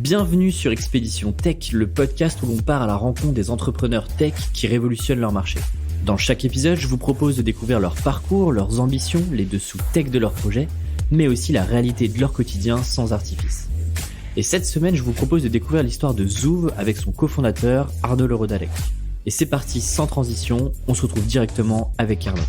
Bienvenue sur Expédition Tech, le podcast où l'on part à la rencontre des entrepreneurs tech qui révolutionnent leur marché. Dans chaque épisode, je vous propose de découvrir leur parcours, leurs ambitions, les dessous tech de leurs projets, mais aussi la réalité de leur quotidien sans artifice. Et cette semaine, je vous propose de découvrir l'histoire de Zouv avec son cofondateur Arnaud Lerodalec. Et c'est parti, sans transition, on se retrouve directement avec Arnaud.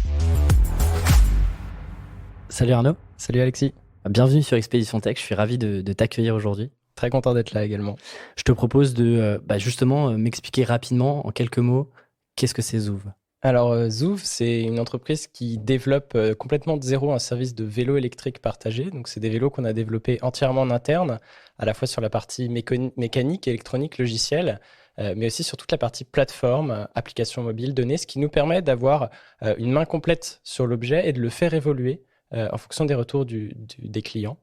Salut Arnaud. Salut Alexis. Bienvenue sur Expédition Tech, je suis ravi de t'accueillir aujourd'hui. Très content d'être là également. Je te propose de justement m'expliquer rapidement, en quelques mots, qu'est-ce que c'est Zouv ? Alors Zouv, c'est une entreprise qui développe complètement de zéro un service de vélo électrique partagé. Donc c'est des vélos qu'on a développés entièrement en interne, à la fois sur la partie mécanique, électronique, logicielle, mais aussi sur toute la partie plateforme, application mobile, données, ce qui nous permet d'avoir une main complète sur l'objet et de le faire évoluer en fonction des retours des clients.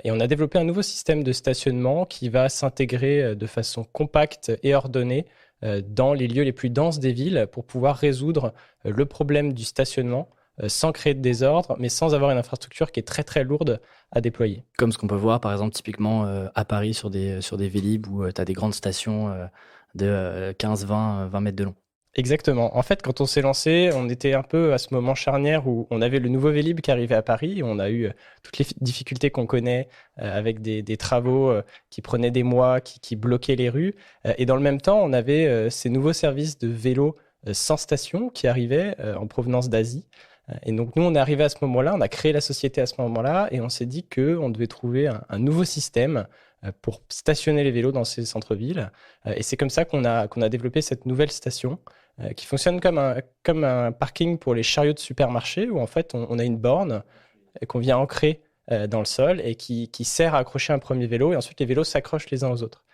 Et on a développé un nouveau système de stationnement qui va s'intégrer de façon compacte et ordonnée dans les lieux les plus denses des villes pour pouvoir résoudre le problème du stationnement sans créer de désordre, mais sans avoir une infrastructure qui est très très lourde à déployer. Comme ce qu'on peut voir par exemple typiquement à Paris sur des Vélib où tu as des grandes stations de 15-20 mètres de long. Exactement. En fait, quand on s'est lancé, on était un peu à ce moment charnière où on avait le nouveau Vélib qui arrivait à Paris. On a eu toutes les difficultés qu'on connaît avec des travaux qui prenaient des mois, qui bloquaient les rues. Et dans le même temps, on avait ces nouveaux services de vélo sans station qui arrivaient en provenance d'Asie. Et donc, nous, on est arrivé à ce moment-là, on a créé la société à ce moment-là et on s'est dit qu'on devait trouver un nouveau système pour stationner les vélos dans ces centres-villes. Et c'est comme ça qu'on a développé cette nouvelle station qui fonctionne comme un parking pour les chariots de supermarché où en fait on a une borne qu'on vient ancrer dans le sol et qui sert à accrocher un premier vélo et ensuite les vélos s'accrochent les uns aux autres.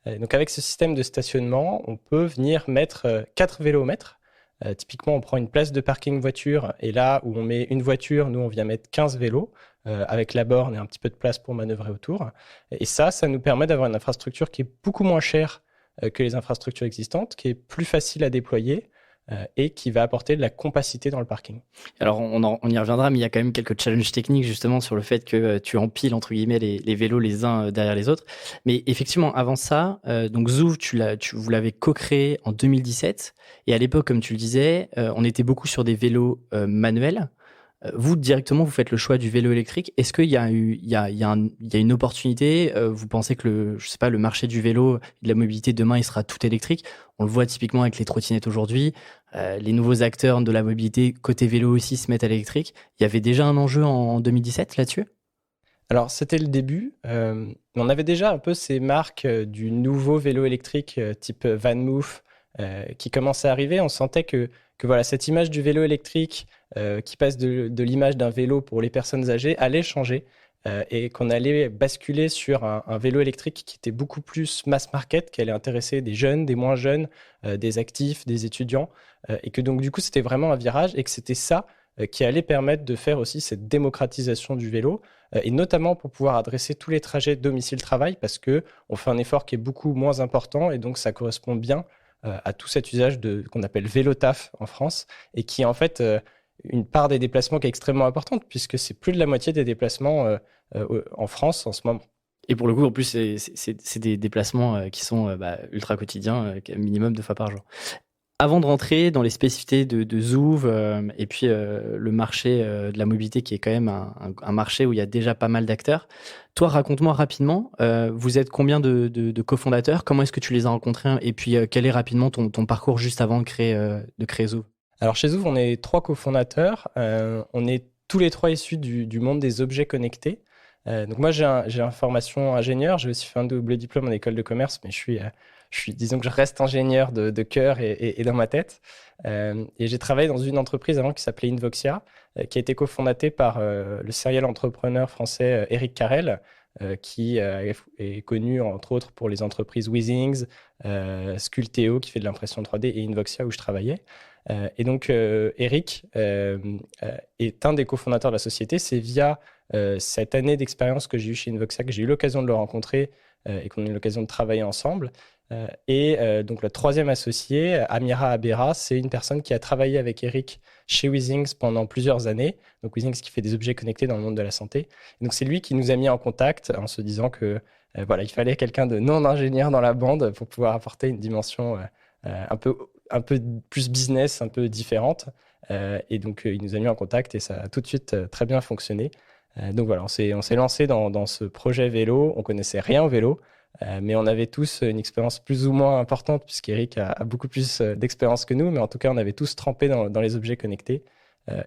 Donc avec ce système de stationnement, on peut venir mettre 4 vélos au mètre. Typiquement, on prend une place de parking voiture et là où on met une voiture, nous on vient mettre 15 vélos avec la borne et un petit peu de place pour manœuvrer autour. Et ça nous permet d'avoir une infrastructure qui est beaucoup moins chère que les infrastructures existantes, qui est plus facile à déployer et qui va apporter de la compacité dans le parking. Alors on y reviendra, mais il y a quand même quelques challenges techniques justement sur le fait que tu empiles entre guillemets les vélos les uns derrière les autres. Mais effectivement, avant ça, donc Zouv, vous l'avez co-créé en 2017 et à l'époque, comme tu le disais, on était beaucoup sur des vélos manuels. Vous, directement, vous faites le choix du vélo électrique. Est-ce qu'il y a une opportunité vous pensez que le marché du vélo et de la mobilité demain, il sera tout électrique? On le voit typiquement avec les trottinettes aujourd'hui. Les nouveaux acteurs de la mobilité côté vélo aussi se mettent à l'électrique. Il y avait déjà un enjeu en 2017 là-dessus? Alors, c'était le début. On avait déjà un peu ces marques du nouveau vélo électrique type VanMoof qui commençait à arriver. On sentait que voilà, cette image du vélo électrique qui passe de l'image d'un vélo pour les personnes âgées allait changer et qu'on allait basculer sur un vélo électrique qui était beaucoup plus mass market, qui allait intéresser des jeunes, des moins jeunes, des actifs, des étudiants et que donc du coup c'était vraiment un virage et que c'était ça qui allait permettre de faire aussi cette démocratisation du vélo et notamment pour pouvoir adresser tous les trajets domicile-travail parce qu'on fait un effort qui est beaucoup moins important et donc ça correspond bien à tout cet usage qu'on appelle vélo taf en France et qui est en fait une part des déplacements qui est extrêmement importante puisque c'est plus de la moitié des déplacements en France en ce moment. Et pour le coup, en plus, c'est des déplacements qui sont ultra quotidiens, minimum 2 fois par jour. Avant de rentrer dans les spécificités de Zouv et puis le marché de la mobilité qui est quand même un marché où il y a déjà pas mal d'acteurs, toi, raconte-moi rapidement, vous êtes combien de cofondateurs? Comment est-ce que tu les as rencontrés? Et puis, quel est rapidement ton parcours juste avant de créer Zouv? Alors, chez Zouv, on est 3 cofondateurs. On est tous les 3 issus du monde des objets connectés. Donc moi, j'ai une formation ingénieur. J'ai aussi fait un double diplôme en école de commerce, mais disons que je reste ingénieur de cœur et dans ma tête. Et j'ai travaillé dans une entreprise avant qui s'appelait Invoxia, qui a été cofondatée par le serial entrepreneur français Éric Carrel, qui est connu entre autres pour les entreprises Weezings, Sculteo qui fait de l'impression 3D et Invoxia où je travaillais. Et donc Éric est un des cofondateurs de la société. C'est via cette année d'expérience que j'ai eue chez Invoxia que j'ai eu l'occasion de le rencontrer et qu'on a eu l'occasion de travailler ensemble. Donc le troisième associé, Amira Abera, c'est une personne qui a travaillé avec Éric chez Weezings pendant plusieurs années. Donc Weezings qui fait des objets connectés dans le monde de la santé. Et donc c'est lui qui nous a mis en contact en se disant que Voilà, il fallait quelqu'un de non ingénieur dans la bande pour pouvoir apporter une dimension un peu plus business, un peu différente. Et donc, il nous a mis en contact et ça a tout de suite très bien fonctionné. Donc voilà, on s'est lancé dans ce projet vélo. On connaissait rien au vélo, mais on avait tous une expérience plus ou moins importante, puisqu'Eric a beaucoup plus d'expérience que nous. Mais en tout cas, on avait tous trempé dans les objets connectés.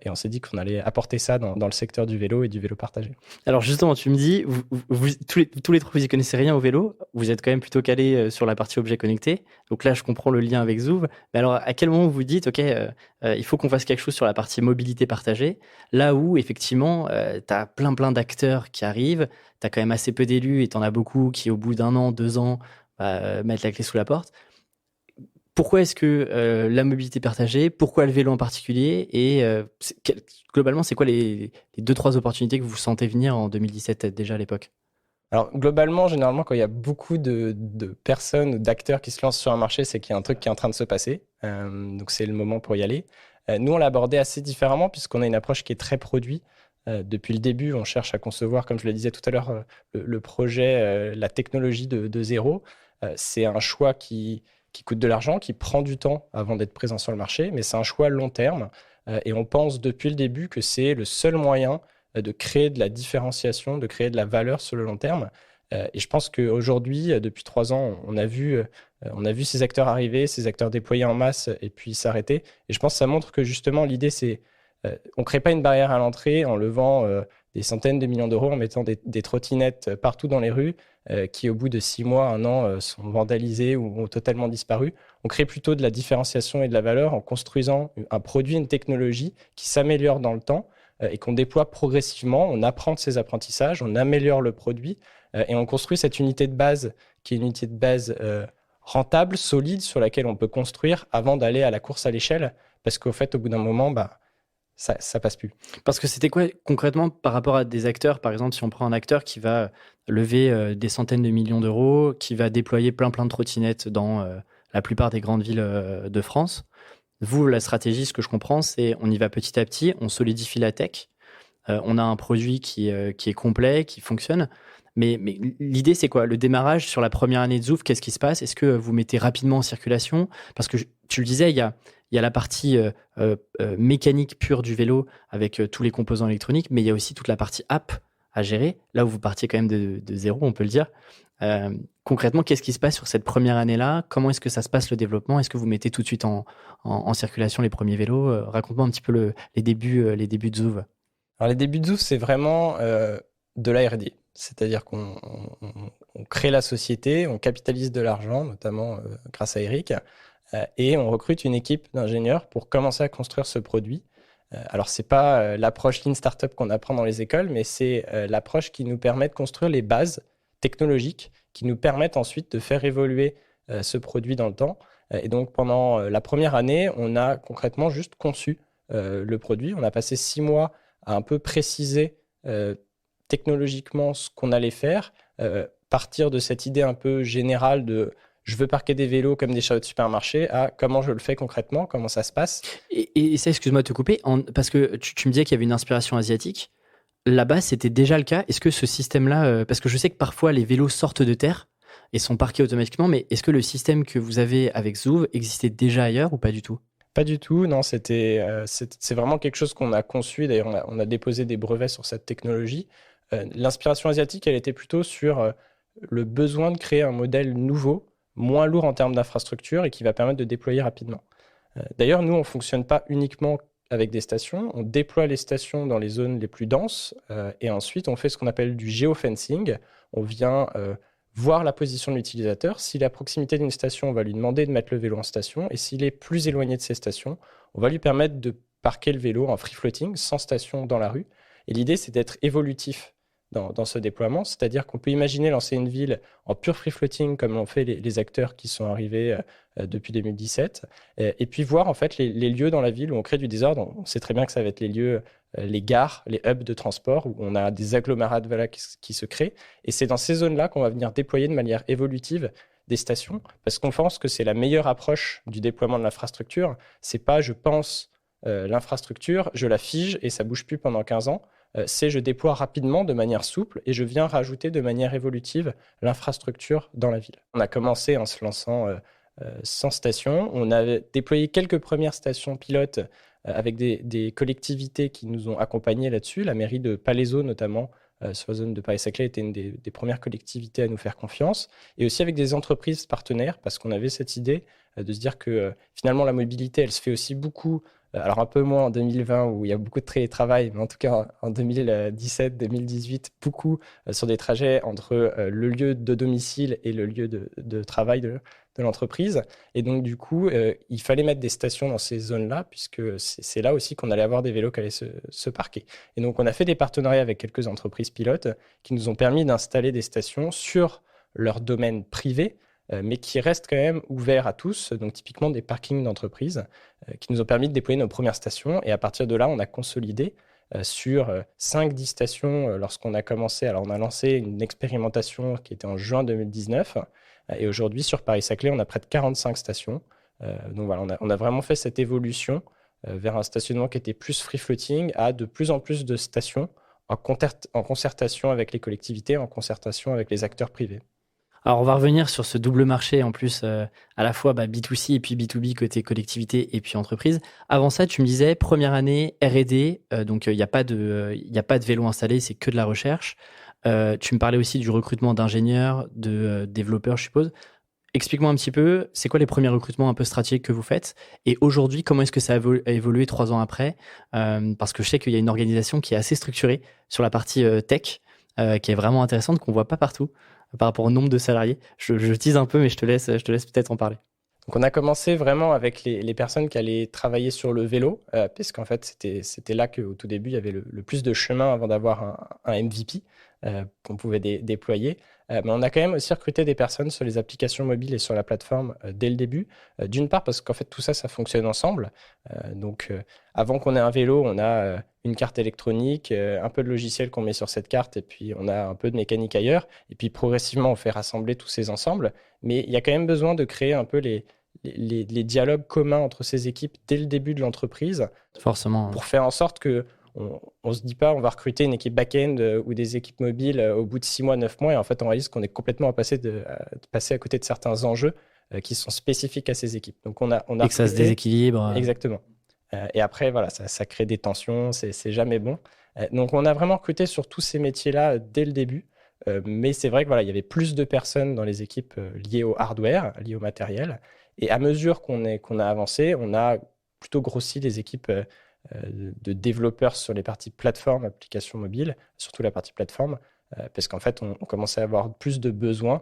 Et on s'est dit qu'on allait apporter ça dans le secteur du vélo et du vélo partagé. Alors justement, tu me dis, tous les trois, vous y connaissez rien au vélo, vous êtes quand même plutôt calé sur la partie objet connecté. Donc là, je comprends le lien avec Zouv. Mais alors, à quel moment vous vous dites, OK, il faut qu'on fasse quelque chose sur la partie mobilité partagée, là où, effectivement, tu as plein d'acteurs qui arrivent, tu as quand même assez peu d'élus et tu en as beaucoup qui, au bout d'1 an, 2 ans, mettent la clé sous la porte. Pourquoi est-ce que la mobilité partagée, pourquoi le vélo en particulier et globalement, c'est quoi les 2-3 opportunités que vous sentez venir en 2017 déjà à l'époque? Alors, globalement, généralement, quand il y a beaucoup de personnes ou d'acteurs qui se lancent sur un marché, c'est qu'il y a un truc qui est en train de se passer. Donc, c'est le moment pour y aller. Nous, on l'a abordé assez différemment puisqu'on a une approche qui est très produit. Depuis le début, on cherche à concevoir, comme je le disais tout à l'heure, le projet, la technologie de zéro. C'est un choix qui coûte de l'argent, qui prend du temps avant d'être présent sur le marché, mais c'est un choix long terme. Et on pense depuis le début que c'est le seul moyen de créer de la différenciation, de créer de la valeur sur le long terme. Et je pense qu'aujourd'hui, depuis 3 ans, on a vu ces acteurs arriver, ces acteurs déployer en masse et puis s'arrêter. Et je pense que ça montre que justement, l'idée, c'est on ne crée pas une barrière à l'entrée en levant des centaines de millions d'euros, en mettant des trottinettes partout dans les rues qui, au bout de 6 mois, 1 an, sont vandalisées ou ont totalement disparu. On crée plutôt de la différenciation et de la valeur en construisant un produit, une technologie qui s'améliore dans le temps et qu'on déploie progressivement. On apprend de ces apprentissages, on améliore le produit et on construit cette unité de base qui est une unité de base rentable, solide, sur laquelle on peut construire avant d'aller à la course à l'échelle. Parce qu'au fait, au bout d'un moment, ça passe plus. Parce que c'était quoi concrètement par rapport à des acteurs? Par exemple, si on prend un acteur qui va lever des centaines de millions d'euros, qui va déployer plein de trottinettes dans la plupart des grandes villes de France. Vous, la stratégie, ce que je comprends, c'est on y va petit à petit, on solidifie la tech, on a un produit qui est complet, qui fonctionne. Mais l'idée, c'est quoi? Le démarrage sur la première année de Zouv, qu'est-ce qui se passe? Est-ce que vous mettez rapidement en circulation? Parce que tu le disais, il y a la partie mécanique pure du vélo avec tous les composants électroniques, mais il y a aussi toute la partie app à gérer. Là où vous partiez quand même de zéro, on peut le dire. Concrètement, qu'est-ce qui se passe sur cette première année-là? Comment est-ce que ça se passe le développement? Est-ce que vous mettez tout de suite en circulation les premiers vélos? Raconte-moi un petit peu les débuts de Zouv. Alors, les débuts de Zouv, c'est vraiment de la R&D. C'est-à-dire qu'on crée la société, on capitalise de l'argent, notamment grâce à Eric, et on recrute une équipe d'ingénieurs pour commencer à construire ce produit. Alors, ce n'est pas l'approche Lean Startup qu'on apprend dans les écoles, mais c'est l'approche qui nous permet de construire les bases technologiques qui nous permettent ensuite de faire évoluer ce produit dans le temps. Et donc, pendant la première année, on a concrètement juste conçu le produit. On a passé 6 mois à un peu préciser technologiquement ce qu'on allait faire, partir de cette idée un peu générale de je veux parquer des vélos comme des chariots de supermarché à comment je le fais concrètement, comment ça se passe. Et ça, excuse-moi de te couper, parce que tu me disais qu'il y avait une inspiration asiatique. Là-bas, c'était déjà le cas. Est-ce que ce système-là, parce que je sais que parfois les vélos sortent de terre et sont parqués automatiquement, mais est-ce que le système que vous avez avec Zouv existait déjà ailleurs ou pas du tout? Pas du tout, non, c'est vraiment quelque chose qu'on a conçu. D'ailleurs, on a déposé des brevets sur cette technologie. L'inspiration asiatique, elle était plutôt sur le besoin de créer un modèle nouveau, moins lourd en termes d'infrastructure et qui va permettre de déployer rapidement. D'ailleurs, nous, on ne fonctionne pas uniquement avec des stations, on déploie les stations dans les zones les plus denses et ensuite on fait ce qu'on appelle du géofencing. On vient voir la position de l'utilisateur. S'il est à proximité d'une station, on va lui demander de mettre le vélo en station et s'il est plus éloigné de ces stations, on va lui permettre de parquer le vélo en free floating, sans station dans la rue. Et l'idée, c'est d'être évolutif dans ce déploiement, c'est-à-dire qu'on peut imaginer lancer une ville en pure free floating comme l'ont fait les acteurs qui sont arrivés depuis 2017 et puis voir en fait les lieux dans la ville où on crée du désordre. On sait très bien que ça va être les lieux, les gares, les hubs de transport où on a des agglomérats de voilà qui se créent et c'est dans ces zones-là qu'on va venir déployer de manière évolutive des stations parce qu'on pense que c'est la meilleure approche du déploiement de l'infrastructure. C'est pas je pense l'infrastructure, je la fige et ça bouge plus pendant 15 ans. c'est je déploie rapidement de manière souple et je viens rajouter de manière évolutive l'infrastructure dans la ville. On a commencé en se lançant sans station. On a déployé quelques premières stations pilotes avec des collectivités qui nous ont accompagnés là-dessus. La mairie de Palaiseau, notamment, sur la zone de Paris-Saclay, était une des premières collectivités à nous faire confiance. Et aussi avec des entreprises partenaires, parce qu'on avait cette idée de se dire que finalement, la mobilité, elle se fait aussi beaucoup. Alors un peu moins en 2020 où il y a beaucoup de télétravail, mais en tout cas en 2017-2018, beaucoup sur des trajets entre le lieu de domicile et le lieu de travail de l'entreprise. Et donc du coup, il fallait mettre des stations dans ces zones-là, puisque c'est là aussi qu'on allait avoir des vélos qui allaient se parquer. Et donc on a fait des partenariats avec quelques entreprises pilotes qui nous ont permis d'installer des stations sur leur domaine privé, mais qui restent quand même ouverts à tous, donc typiquement des parkings d'entreprises, qui nous ont permis de déployer nos premières stations. Et à partir de là, on a consolidé sur 5-10 stations lorsqu'on a commencé. Alors, on a lancé une expérimentation qui était en juin 2019. Et aujourd'hui, sur Paris-Saclay, on a près de 45 stations. Donc voilà, on a vraiment fait cette évolution vers un stationnement qui était plus free-floating à de plus en plus de stations en concertation avec les collectivités, en concertation avec les acteurs privés. Alors, on va revenir sur ce double marché, en plus, à la fois B2C et puis B2B côté collectivité et puis entreprise. Avant ça, tu me disais, première année R&D, donc il n'y a pas de vélo installé, c'est que de la recherche. Tu me parlais aussi du recrutement d'ingénieurs, de développeurs, je suppose. Explique-moi un petit peu, c'est quoi les premiers recrutements un peu stratégiques que vous faites? Et aujourd'hui, comment est-ce que ça a évolué 3 ans après? Parce que je sais qu'il y a une organisation qui est assez structurée sur la partie tech, qui est vraiment intéressante, qu'on ne voit pas partout par rapport au nombre de salariés. Je tease un peu, mais je te laisse peut-être en parler. Donc on a commencé vraiment avec les personnes qui allaient travailler sur le vélo, puisqu'en fait c'était là qu'au tout début il y avait le plus de chemin avant d'avoir un MVP qu'on pouvait déployer. Mais on a quand même aussi recruté des personnes sur les applications mobiles et sur la plateforme dès le début. D'une part parce qu'en fait tout ça fonctionne ensemble. Donc avant qu'on ait un vélo, on a une carte électronique, un peu de logiciel qu'on met sur cette carte et puis on a un peu de mécanique ailleurs. Et puis progressivement on fait rassembler tous ces ensembles. Mais il y a quand même besoin de créer un peu les dialogues communs entre ces équipes dès le début de l'entreprise. Forcément. Pour faire en sorte que on se dit pas on va recruter une équipe back-end ou des équipes mobiles au bout de 6 mois, 9 mois, et en fait on réalise qu'on est complètement passer à côté de certains enjeux qui sont spécifiques à ces équipes. Donc on a et que ça se déséquilibre. Exactement. Et après voilà, ça crée des tensions, c'est jamais bon. Donc on a vraiment recruté sur tous ces métiers-là dès le début. Mais c'est vrai que voilà, il y avait plus de personnes dans les équipes liées au hardware, liées au matériel. Et à mesure qu'on a avancé, on a plutôt grossi les équipes de développeurs sur les parties plateforme, applications mobiles, surtout la partie plateforme, parce qu'en fait, on commençait à avoir plus de besoins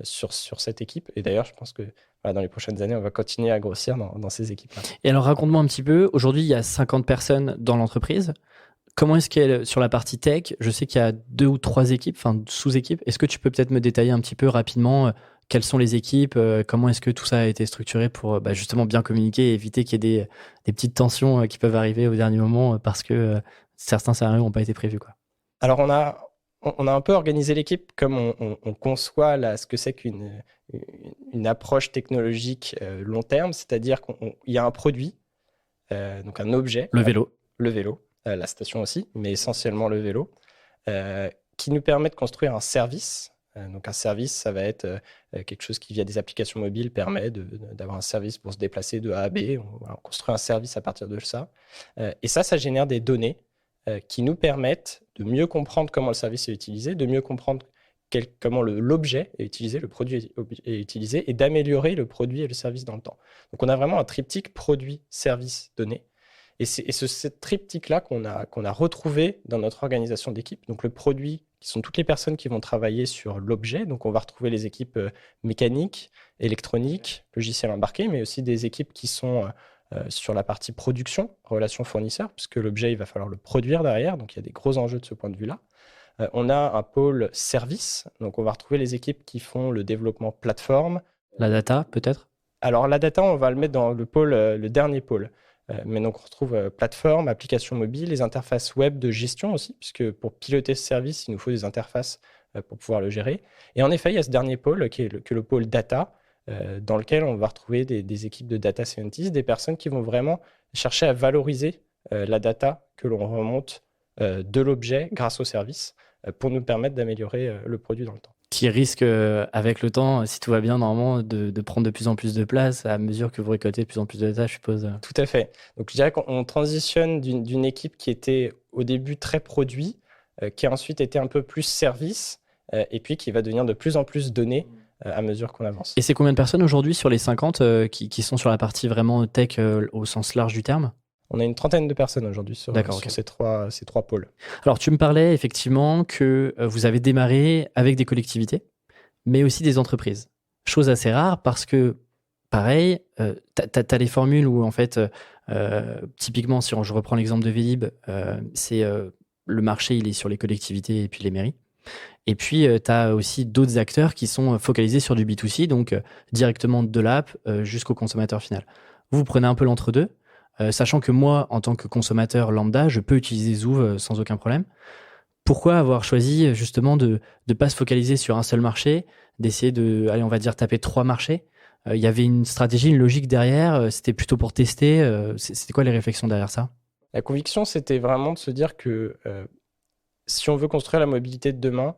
sur cette équipe. Et d'ailleurs, je pense que voilà, dans les prochaines années, on va continuer à grossir dans ces équipes-là. Et alors, raconte-moi un petit peu, aujourd'hui, il y a 50 personnes dans l'entreprise. Comment est-ce qu'elle est sur la partie tech? Je sais qu'il y a 2 ou 3 équipes, enfin sous-équipes. Est-ce que tu peux peut-être me détailler un petit peu rapidement quelles sont les équipes, comment est-ce que tout ça a été structuré pour justement bien communiquer et éviter qu'il y ait des petites tensions qui peuvent arriver au dernier moment parce que certains scénarios n'ont pas été prévus, quoi. Alors on a un peu organisé l'équipe comme on conçoit ce que c'est qu'une approche technologique long terme, c'est-à-dire qu'il y a un produit, donc un objet. Le vélo. Le vélo. La station aussi, mais essentiellement le vélo, qui nous permet de construire un service. Donc un service, ça va être quelque chose qui, via des applications mobiles, permet d'avoir un service pour se déplacer de A à B. On construit un service à partir de ça. Et ça génère des données qui nous permettent de mieux comprendre comment le service est utilisé, de mieux comprendre comment l'objet est utilisé, le produit est utilisé, et d'améliorer le produit et le service dans le temps. Donc on a vraiment un triptyque produit, service, données. Et c'est ce triptyque-là qu'on a retrouvé dans notre organisation d'équipe. Donc le produit, qui sont toutes les personnes qui vont travailler sur l'objet. Donc on va retrouver les équipes mécaniques, électroniques, logiciels embarqués, mais aussi des équipes qui sont sur la partie production, relations fournisseurs, puisque l'objet, il va falloir le produire derrière. Donc il y a des gros enjeux de ce point de vue-là. On a un pôle service. Donc on va retrouver les équipes qui font le développement plateforme. La data, peut-être? Alors la data, on va le mettre dans le dernier pôle. Mais donc on retrouve plateforme, application mobile, les interfaces web de gestion aussi, puisque pour piloter ce service, il nous faut des interfaces pour pouvoir le gérer. Et en effet, il y a ce dernier pôle qui est le pôle data, dans lequel on va retrouver des équipes de data scientists, des personnes qui vont vraiment chercher à valoriser la data que l'on remonte de l'objet grâce au service pour nous permettre d'améliorer le produit dans le temps. Qui risque, avec le temps, si tout va bien, normalement, de prendre de plus en plus de place à mesure que vous récoltez de plus en plus de data, je suppose. Tout à fait. Donc, je dirais qu'on transitionne d'une équipe qui était au début très produit, qui a ensuite été un peu plus service, et puis qui va devenir de plus en plus données à mesure qu'on avance. Et c'est combien de personnes aujourd'hui sur les 50 qui sont sur la partie vraiment tech au sens large du terme ? On a une trentaine de personnes aujourd'hui sur ces trois pôles. Alors, tu me parlais effectivement que vous avez démarré avec des collectivités, mais aussi des entreprises. Chose assez rare parce que, pareil, t'as les formules où, en fait, typiquement, si je reprends l'exemple de Vélib, c'est le marché, il est sur les collectivités et puis les mairies. Et puis, tu as aussi d'autres acteurs qui sont focalisés sur du B2C, donc directement de l'app jusqu'au consommateur final. Vous prenez un peu l'entre-deux. Sachant que moi, en tant que consommateur lambda, je peux utiliser Zouv sans aucun problème. Pourquoi avoir choisi justement de ne pas se focaliser sur un seul marché, d'essayer de, allez, on va dire, taper 3 marchés ? Il y avait une stratégie, une logique derrière, c'était plutôt pour tester. C'était quoi les réflexions derrière ça ? La conviction, c'était vraiment de se dire que si on veut construire la mobilité de demain,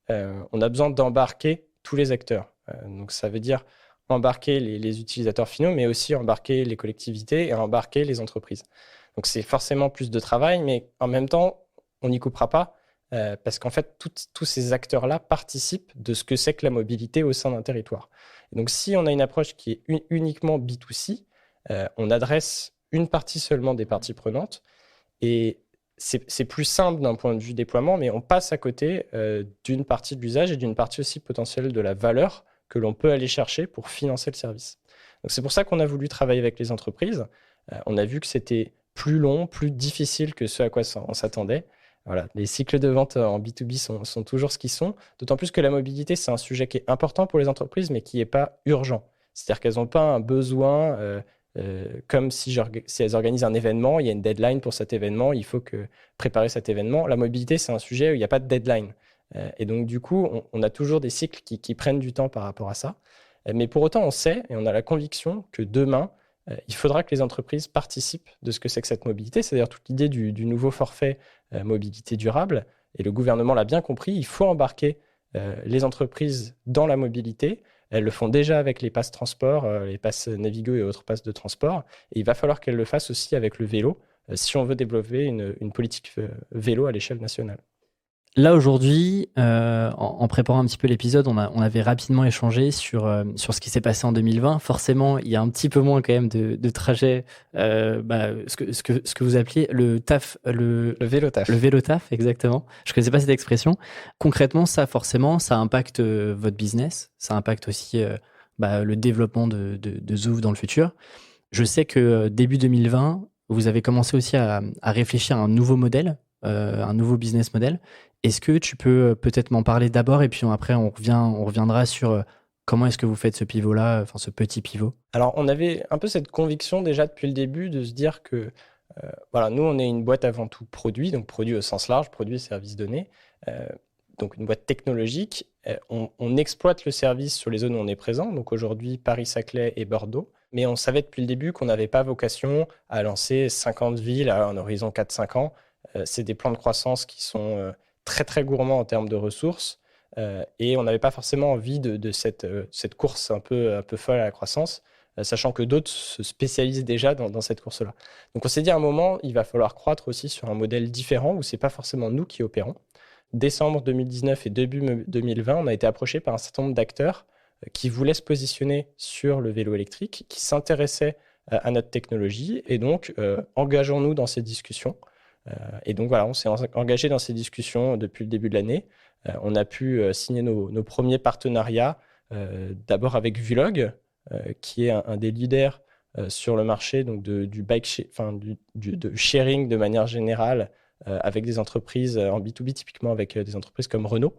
on a besoin d'embarquer tous les acteurs. Donc ça veut dire embarquer les utilisateurs finaux, mais aussi embarquer les collectivités et embarquer les entreprises. Donc c'est forcément plus de travail, mais en même temps, on n'y coupera pas, parce qu'en fait, tous ces acteurs-là participent de ce que c'est que la mobilité au sein d'un territoire. Et donc si on a une approche qui est uniquement B2C, on adresse une partie seulement des parties prenantes, et c'est plus simple d'un point de vue déploiement, mais on passe à côté d'une partie de l'usage et d'une partie aussi potentielle de la valeur que l'on peut aller chercher pour financer le service. Donc c'est pour ça qu'on a voulu travailler avec les entreprises. On a vu que c'était plus long, plus difficile que ce à quoi on s'attendait. Voilà, les cycles de vente en B2B sont toujours ce qu'ils sont, d'autant plus que la mobilité, c'est un sujet qui est important pour les entreprises, mais qui n'est pas urgent. C'est-à-dire qu'elles n'ont pas un besoin, comme si elles organisent un événement, il y a une deadline pour cet événement, il faut préparer cet événement. La mobilité, c'est un sujet où il n'y a pas de deadline. Et donc, du coup, on a toujours des cycles qui prennent du temps par rapport à ça. Mais pour autant, on sait et on a la conviction que demain, il faudra que les entreprises participent de ce que c'est que cette mobilité. C'est-à-dire toute l'idée du nouveau forfait mobilité durable. Et le gouvernement l'a bien compris, il faut embarquer les entreprises dans la mobilité. Elles le font déjà avec les passes transport, les passes Navigo et autres passes de transport. Et il va falloir qu'elles le fassent aussi avec le vélo, si on veut développer une politique vélo à l'échelle nationale. Là, aujourd'hui, en préparant un petit peu l'épisode, on avait rapidement échangé sur ce qui s'est passé en 2020. Forcément, il y a un petit peu moins quand même de trajets, ce que vous appeliez le taf, le vélo taf. Le vélo taf, exactement. Je connaissais pas cette expression. Concrètement, ça, forcément, ça impacte votre business. Ça impacte aussi le développement de Zouv dans le futur. Je sais que début 2020, vous avez commencé aussi à réfléchir à un nouveau modèle, un nouveau business model. Est-ce que tu peux peut-être m'en parler d'abord et puis après on reviendra sur comment est-ce que vous faites ce pivot-là, enfin ce petit pivot ? Alors on avait un peu cette conviction déjà depuis le début de se dire que nous on est une boîte avant tout produit, donc produit au sens large, produit et services donnés, donc une boîte technologique. On exploite le service sur les zones où on est présent, donc aujourd'hui Paris-Saclay et Bordeaux, mais on savait depuis le début qu'on n'avait pas vocation à lancer 50 villes à un horizon 4-5 ans. C'est des plans de croissance qui sont très très gourmand en termes de ressources et on n'avait pas forcément envie de cette course un peu folle à la croissance, sachant que d'autres se spécialisent déjà dans cette course-là. Donc on s'est dit à un moment, il va falloir croître aussi sur un modèle différent où c'est pas forcément nous qui opérons. Décembre 2019 et début 2020, on a été approché par un certain nombre d'acteurs qui voulaient se positionner sur le vélo électrique, qui s'intéressaient à notre technologie et donc engageons-nous dans ces discussions. Et donc voilà, on s'est engagé dans ces discussions depuis le début de l'année. On a pu signer nos premiers partenariats, d'abord avec Vulog, qui est un des leaders sur le marché donc du bike de sharing de manière générale, avec des entreprises en B2B, typiquement avec des entreprises comme Renault.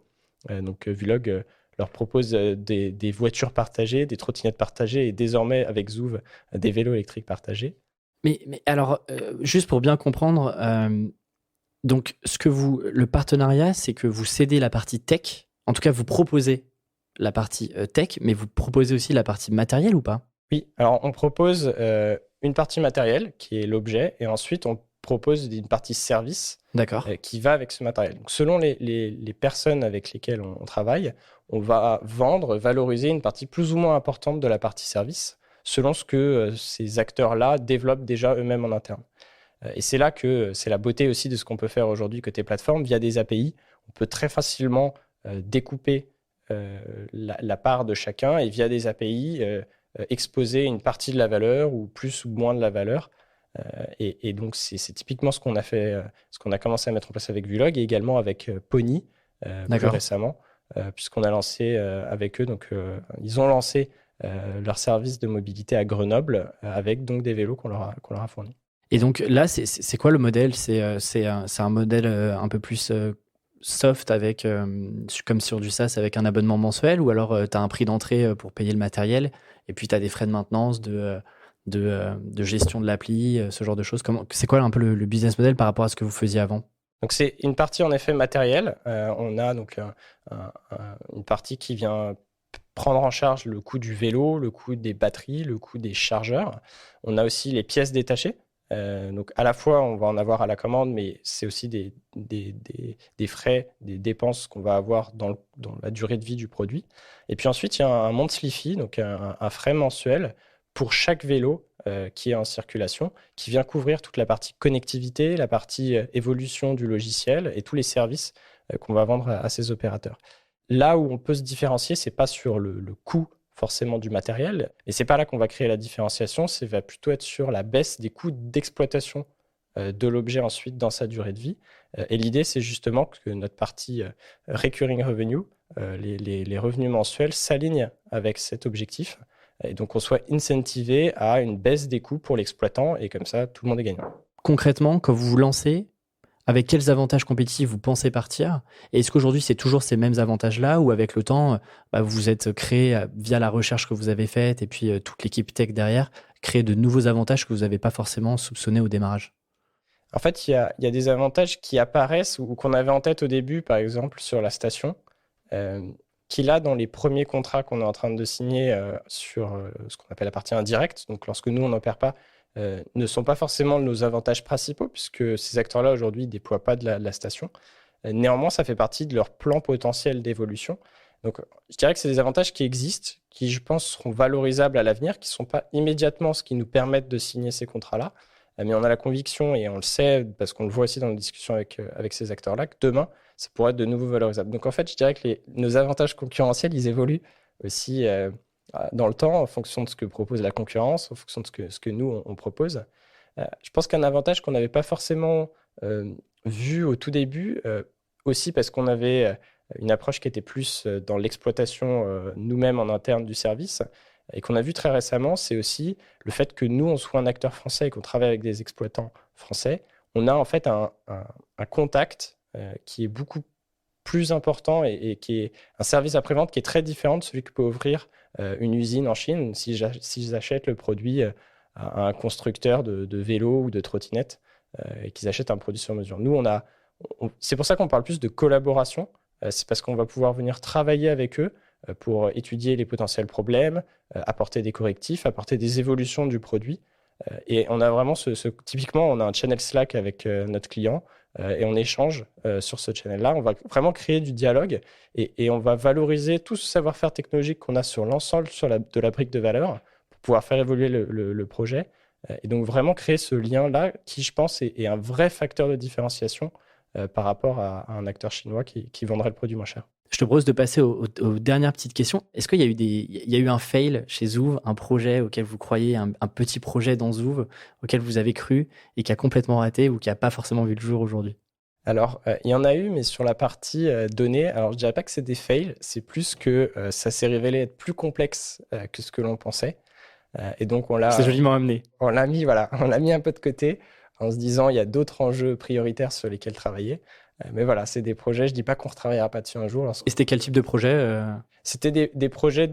Donc Vulog leur propose des voitures partagées, des trottinettes partagées et désormais avec Zouv, des vélos électriques partagés. Mais alors, juste pour bien comprendre, donc le partenariat, c'est que vous cédez la partie tech, en tout cas vous proposez la partie tech, mais vous proposez aussi la partie matérielle ou pas ? Oui, alors on propose une partie matérielle qui est l'objet et ensuite on propose une partie service D'accord. qui va avec ce matériel. Donc, selon les personnes avec lesquelles on travaille, on va valoriser une partie plus ou moins importante de la partie service selon ce que ces acteurs-là développent déjà eux-mêmes en interne. Et c'est là que c'est la beauté aussi de ce qu'on peut faire aujourd'hui côté plateforme. Via des API, on peut très facilement découper la part de chacun et via des API, exposer une partie de la valeur ou plus ou moins de la valeur. Et donc, c'est typiquement ce qu'on a fait, ce qu'on a commencé à mettre en place avec Vlog et également avec Pony plus récemment, puisqu'on a lancé avec eux. Donc, ils ont lancé leur service de mobilité à Grenoble avec donc des vélos qu'on leur a fournis. Et donc là, c'est quoi le modèle? C'est un modèle un peu plus soft avec, comme sur du SaaS avec un abonnement mensuel, ou alors tu as un prix d'entrée pour payer le matériel et puis tu as des frais de maintenance, de gestion de l'appli, ce genre de choses. C'est quoi un peu le business model par rapport à ce que vous faisiez avant? Donc c'est une partie en effet matérielle. On a donc une partie qui vient prendre en charge le coût du vélo, le coût des batteries, le coût des chargeurs. On a aussi les pièces détachées. Donc à la fois on va en avoir à la commande, mais c'est aussi des frais, des dépenses qu'on va avoir dans la durée de vie du produit. Et puis ensuite il y a un monthly fee, donc un frais mensuel pour chaque vélo qui est en circulation, qui vient couvrir toute la partie connectivité, la partie évolution du logiciel et tous les services qu'on va vendre à ces opérateurs. Là où on peut se différencier, c'est pas sur le coût forcément du matériel. Et c'est pas là qu'on va créer la différenciation, ça va plutôt être sur la baisse des coûts d'exploitation de l'objet ensuite dans sa durée de vie. Et l'idée, c'est justement que notre partie recurring revenue, les revenus mensuels, s'alignent avec cet objectif. Et donc, on soit incentivé à une baisse des coûts pour l'exploitant. Et comme ça, tout le monde est gagnant. Concrètement, quand vous vous lancez, avec quels avantages compétitifs vous pensez partir? Et est-ce qu'aujourd'hui, c'est toujours ces mêmes avantages-là, ou avec le temps, vous vous êtes créé, via la recherche que vous avez faite et puis toute l'équipe tech derrière, créé de nouveaux avantages que vous n'avez pas forcément soupçonnés au démarrage? En fait, il y a des avantages qui apparaissent ou qu'on avait en tête au début, par exemple, sur la station, qui là, dans les premiers contrats qu'on est en train de signer sur ce qu'on appelle la partie indirecte, donc lorsque nous, on n'opère pas, ne sont pas forcément nos avantages principaux, puisque ces acteurs-là, aujourd'hui, ne déploient pas de la station. Néanmoins, ça fait partie de leur plan potentiel d'évolution. Donc, je dirais que c'est des avantages qui existent, qui, je pense, seront valorisables à l'avenir, qui ne sont pas immédiatement ce qui nous permettent de signer ces contrats-là. Mais on a la conviction, et on le sait, parce qu'on le voit aussi dans nos discussions avec ces acteurs-là, que demain, ça pourrait être de nouveau valorisable. Donc, en fait, je dirais que nos avantages concurrentiels, ils évoluent aussi dans le temps, en fonction de ce que propose la concurrence, en fonction de ce que nous, on propose. Je pense qu'un avantage qu'on n'avait pas forcément vu au tout début, aussi parce qu'on avait une approche qui était plus dans l'exploitation nous-mêmes en interne du service, et qu'on a vu très récemment, c'est aussi le fait que nous, on soit un acteur français et qu'on travaille avec des exploitants français. On a en fait un contact qui est beaucoup plus important et qui est un service après-vente qui est très différent de celui que peut offrir une usine en Chine si j'achète le produit à un constructeur de vélos ou de trottinettes et qu'ils achètent un produit sur mesure. Nous, c'est pour ça qu'on parle plus de collaboration. C'est parce qu'on va pouvoir venir travailler avec eux pour étudier les potentiels problèmes, apporter des correctifs, apporter des évolutions du produit. Et on a vraiment typiquement, on a un channel Slack avec notre client et on échange sur ce channel-là. On va vraiment créer du dialogue et on va valoriser tout ce savoir-faire technologique qu'on a sur l'ensemble de la brique de valeur pour pouvoir faire évoluer le projet. Et donc vraiment créer ce lien-là qui, je pense, est un vrai facteur de différenciation par rapport à un acteur chinois qui vendrait le produit moins cher. Je te propose de passer aux dernières petites questions. Est-ce qu'il y a eu un fail chez Zouv, un projet auquel vous croyez, un petit projet dans Zouv auquel vous avez cru et qui a complètement raté ou qui n'a pas forcément vu le jour aujourd'hui? Alors, il y en a eu, mais sur la partie données, alors je dirais pas que c'est des fails, c'est plus que ça s'est révélé être plus complexe que ce que l'on pensait. Et donc, C'est joliment amené. On l'a mis un peu de côté en se disant il y a d'autres enjeux prioritaires sur lesquels travailler. Mais voilà, c'est des projets, je dis pas qu'on ne retravaillera pas dessus un jour. Et c'était quel type de projet C'était des projets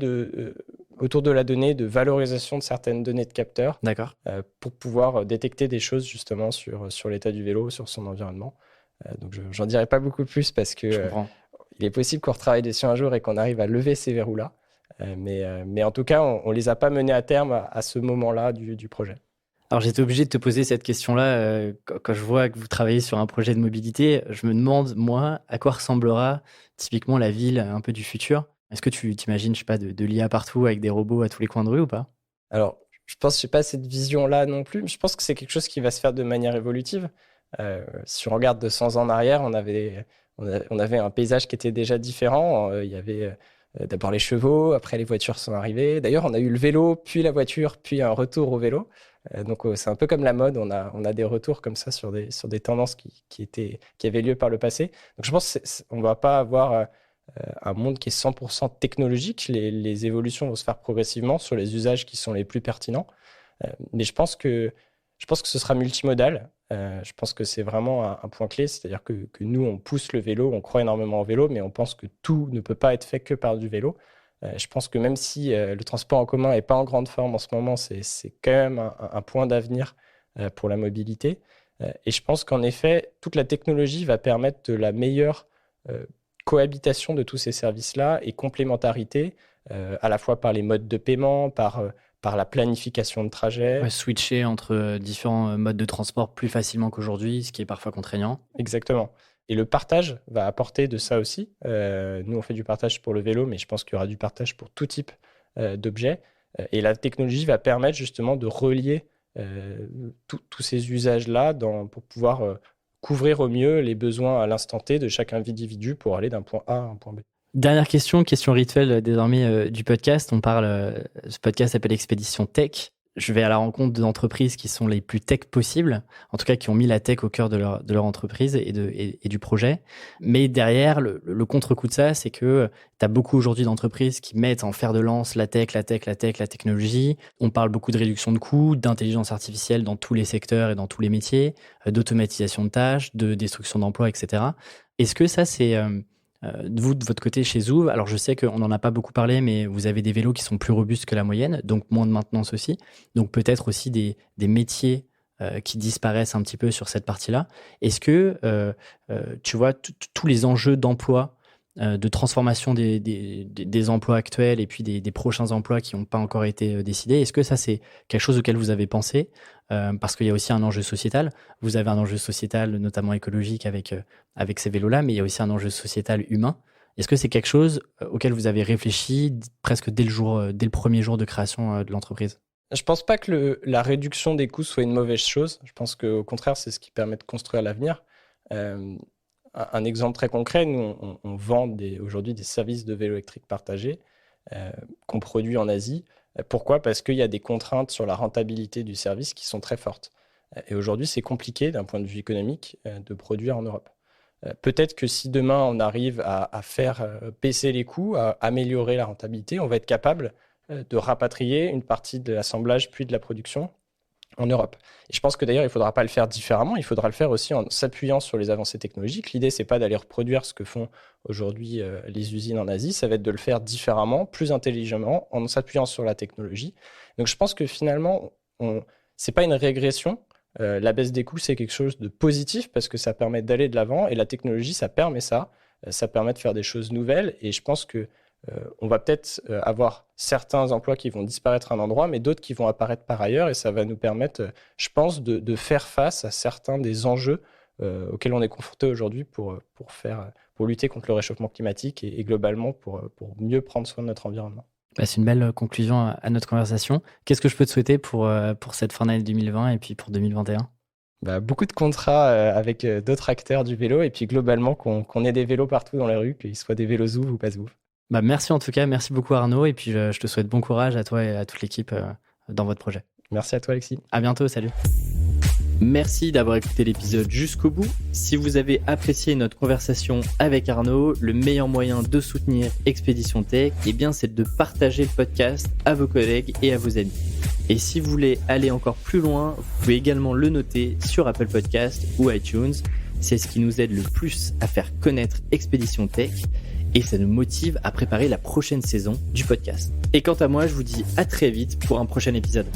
autour de la donnée, de valorisation de certaines données de capteurs. D'accord. Pour pouvoir détecter des choses justement sur l'état du vélo, sur son environnement. Donc j'en dirai pas beaucoup plus parce que il est possible qu'on retravaille dessus un jour et qu'on arrive à lever ces verrous-là. Mais en tout cas, on les a pas menés à terme à ce moment-là du projet. Alors j'étais obligé de te poser cette question-là quand je vois que vous travaillez sur un projet de mobilité. Je me demande, moi, à quoi ressemblera typiquement la ville un peu du futur. Est-ce que tu t'imagines, je sais pas, de l'IA partout avec des robots à tous les coins de rue ou pas? Alors, je pense que j'ai pas cette vision-là non plus, mais je pense que c'est quelque chose qui va se faire de manière évolutive. Si on regarde 200 ans en arrière, on avait un paysage qui était déjà différent. Il y avait d'abord les chevaux, après les voitures sont arrivées. D'ailleurs, on a eu le vélo, puis la voiture, puis un retour au vélo. Donc, c'est un peu comme la mode. On a des retours comme ça sur des tendances qui avaient lieu par le passé. Donc, je pense qu'on ne va pas avoir un monde qui est 100% technologique. Les évolutions vont se faire progressivement sur les usages qui sont les plus pertinents. Mais je pense que ce sera multimodal. Je pense que c'est vraiment un point clé, c'est-à-dire que nous, on pousse le vélo, on croit énormément au vélo, mais on pense que tout ne peut pas être fait que par du vélo. Je pense que même si le transport en commun n'est pas en grande forme en ce moment, c'est quand même un point d'avenir pour la mobilité. Et je pense qu'en effet, toute la technologie va permettre de la meilleure cohabitation de tous ces services-là et complémentarité, à la fois par les modes de paiement, par la planification de trajet. Ouais, switcher entre différents modes de transport plus facilement qu'aujourd'hui, ce qui est parfois contraignant. Exactement. Et le partage va apporter de ça aussi. Nous, on fait du partage pour le vélo, mais je pense qu'il y aura du partage pour tout type d'objets. Et la technologie va permettre justement de relier tous ces usages-là pour pouvoir couvrir au mieux les besoins à l'instant T de chaque individu pour aller d'un point A à un point B. Dernière question rituelle désormais du podcast. Ce podcast s'appelle Expédition Tech. Je vais à la rencontre d'entreprises qui sont les plus tech possibles, en tout cas qui ont mis la tech au cœur de leur entreprise et du projet. Mais derrière, le contre-coup de ça, c'est que tu as beaucoup aujourd'hui d'entreprises qui mettent en fer de lance la technologie. On parle beaucoup de réduction de coûts, d'intelligence artificielle dans tous les secteurs et dans tous les métiers, d'automatisation de tâches, de destruction d'emplois, etc. Est-ce que ça, c'est... vous, de votre côté, chez Zouv, alors je sais qu'on n'en a pas beaucoup parlé, mais vous avez des vélos qui sont plus robustes que la moyenne, donc moins de maintenance aussi. Donc peut-être aussi des métiers qui disparaissent un petit peu sur cette partie-là. Est-ce que, tu vois, tous les enjeux d'emploi, de transformation des emplois actuels et puis des prochains emplois qui n'ont pas encore été décidés, est-ce que ça, c'est quelque chose auquel vous avez pensé? Parce qu'il y a aussi un enjeu sociétal. Vous avez un enjeu sociétal, notamment écologique, avec ces vélos-là, mais il y a aussi un enjeu sociétal humain. Est-ce que c'est quelque chose auquel vous avez réfléchi presque dès le premier jour de création de l'entreprise? Je pense pas que la réduction des coûts soit une mauvaise chose. Je pense qu'au contraire, c'est ce qui permet de construire l'avenir. Un exemple très concret, nous, on vend aujourd'hui des services de vélo électrique partagés qu'on produit en Asie. Pourquoi? Parce qu'il y a des contraintes sur la rentabilité du service qui sont très fortes. Et aujourd'hui, c'est compliqué d'un point de vue économique de produire en Europe. Peut-être que si demain on arrive à faire baisser les coûts, à améliorer la rentabilité, on va être capable de rapatrier une partie de l'assemblage puis de la production en Europe. Et je pense que d'ailleurs, il ne faudra pas le faire différemment, il faudra le faire aussi en s'appuyant sur les avancées technologiques. L'idée, ce n'est pas d'aller reproduire ce que font aujourd'hui les usines en Asie, ça va être de le faire différemment, plus intelligemment, en s'appuyant sur la technologie. Donc je pense que finalement, ce n'est pas une régression. La baisse des coûts, c'est quelque chose de positif parce que ça permet d'aller de l'avant et la technologie, ça permet ça. Ça permet de faire des choses nouvelles et je pense que on va peut-être avoir certains emplois qui vont disparaître à un endroit, mais d'autres qui vont apparaître par ailleurs et ça va nous permettre, je pense, de faire face à certains des enjeux auxquels on est confronté aujourd'hui pour lutter contre le réchauffement climatique et globalement pour mieux prendre soin de notre environnement. C'est une belle conclusion à notre conversation. Qu'est-ce que je peux te souhaiter pour cette fin d'année 2020 et puis pour 2021? Beaucoup de contrats avec d'autres acteurs du vélo et puis globalement qu'on ait des vélos partout dans les rues, qu'ils soient des vélos Zouv ou pas Zouv. Merci en tout cas, merci beaucoup Arnaud et puis je te souhaite bon courage à toi et à toute l'équipe dans votre projet. Merci à toi Alexis. À bientôt, salut. Merci d'avoir écouté l'épisode jusqu'au bout. Si vous avez apprécié notre conversation avec Arnaud, le meilleur moyen de soutenir Expédition Tech, c'est de partager le podcast à vos collègues et à vos amis. Et si vous voulez aller encore plus loin, vous pouvez également le noter sur Apple Podcast ou iTunes. C'est ce qui nous aide le plus à faire connaître Expédition Tech et ça nous motive à préparer la prochaine saison du podcast. Et quant à moi, je vous dis à très vite pour un prochain épisode.